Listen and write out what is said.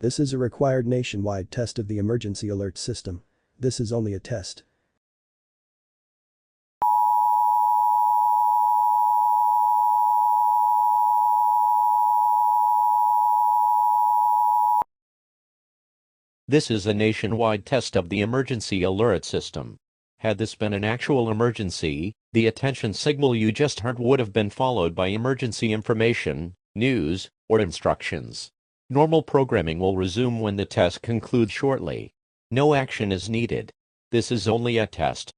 This is a required nationwide test of the emergency alert system. This is only a test. This is a nationwide test of the emergency alert system. Had this been an actual emergency, the attention signal you just heard would have been followed by emergency information, news, or instructions. Normal programming will resume when the test concludes shortly. No action is needed. This is only a test.